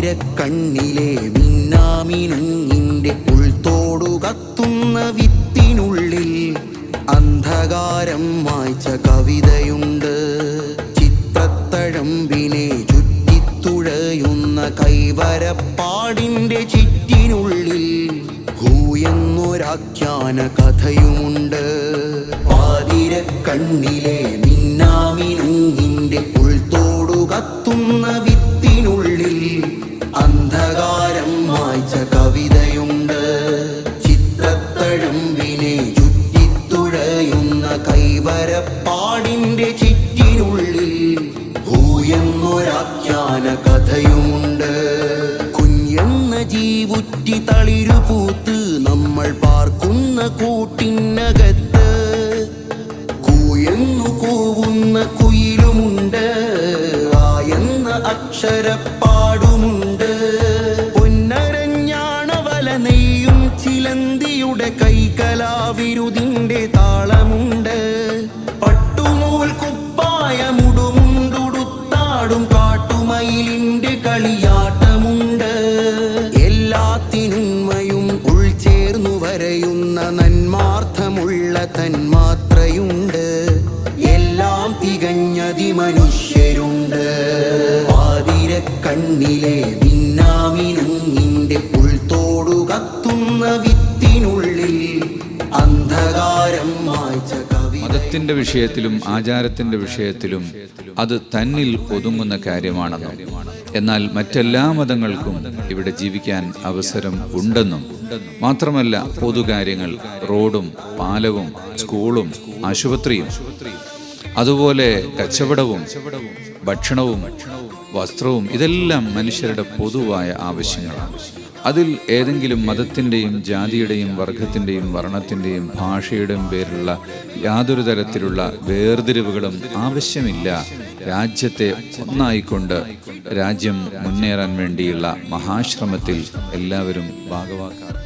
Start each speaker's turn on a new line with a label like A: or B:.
A: പാതിരക്കണ്ണിലെ മിന്നാമിനുങ്ങിന്റെ ഉൾത്തോടു കത്തുന്ന വിത്തിനുള്ളിൽ അന്ധകാരം മായ്ച്ച കവിതയുണ്ട്. ചിത്രത്തഴമ്പിനെ ചുറ്റിത്തുഴയുന്ന കൈവരപ്പാടിന്റെ ചിറ്റിനുള്ളിൽ എന്നൊരാഖ്യാന കഥയുമുണ്ട്. പാതിരക്കണ്ണിലെ മിന്നാമിനുങ്ങിന്റെ ഉൾത്തോടു കത്തുന്ന വിത്തിനുള്ളിൽ അന്ധകാരം മായ്ച്ച കവിതയുണ്ട്. ചിത്രത്തഴമ്പിനെ ചുറ്റിത്തുഴയുന്ന കൈവരപ്പാടിന്റെ ചിറ്റിനുള്ളിൽ എന്നൊരാഖ്യാന കഥയുമുണ്ട്. കുഞ്ഞെന്ന ജീവുറ്റി തളിരുപൂത്ത് നമ്മൾ പാർക്കുന്ന കൂട്ടിനകത്ത് കൂയെന്നു കൂവുന്ന കുയിലുമുണ്ട്. ആയെന്ന അക്ഷരപ്പാടുമുണ്ട്. പൊന്നരഞ്ഞാണവല നെയ്യും ചിലന്തിയുടെ കൈകലാവിരുതിന്റെ താളമുണ്ട്. പട്ടുനൂൽ കുപ്പായമുടുമുണ്ടുടുത്താടും കാട്ടുമയിലിന്റെ കളിയാട്ടമുണ്ട്. എല്ലാത്തിനുന്മയും ഉൾച്ചേർന്നു വരയുന്ന നന്മാർത്ഥമുള്ള തന്മാത്രയുണ്ട്. എല്ലാം തികഞ്ഞതിമനുഷ്യരുണ്ട്. പാതിരക്കണ്ണിലെ മിന്നാമിനുങ്ങിന്റെ ഉൾത്തോടു കത്തുന്ന വിത്തിനുള്ളിൽ അന്ധകാരം മായ്ച്ച കവിത.
B: മതത്തിന്റെ വിഷയത്തിലും ആചാരത്തിന്റെ വിഷയത്തിലും അത് തന്നിൽ ഒതുങ്ങുന്ന കാര്യമാണെന്നും എന്നാൽ മറ്റെല്ലാ മതങ്ങൾക്കും ഇവിടെ ജീവിക്കാൻ അവസരം ഉണ്ടെന്നും മാത്രമല്ല, പൊതുകാര്യങ്ങൾ, റോഡും പാലവും സ്കൂളും ആശുപത്രിയും അതുപോലെ കച്ചവടവും ഭക്ഷണവും വസ്ത്രവും ഇതെല്ലാം മനുഷ്യരുടെ പൊതുവായ ആവശ്യങ്ങളാണ്. അതിൽ ഏതെങ്കിലും മതത്തിൻ്റെയും ജാതിയുടെയും വർഗത്തിൻ്റെയും വർണ്ണത്തിൻ്റെയും ഭാഷയുടെയും പേരിലുള്ള യാതൊരു തരത്തിലുള്ള വേർതിരിവുകളും ആവശ്യമില്ല. രാജ്യത്തെ ഒന്നായിക്കൊണ്ട് രാജ്യം മുന്നേറാൻ വേണ്ടിയുള്ള മഹാശ്രമത്തിൽ എല്ലാവരും ഭാഗവാക്കാർ.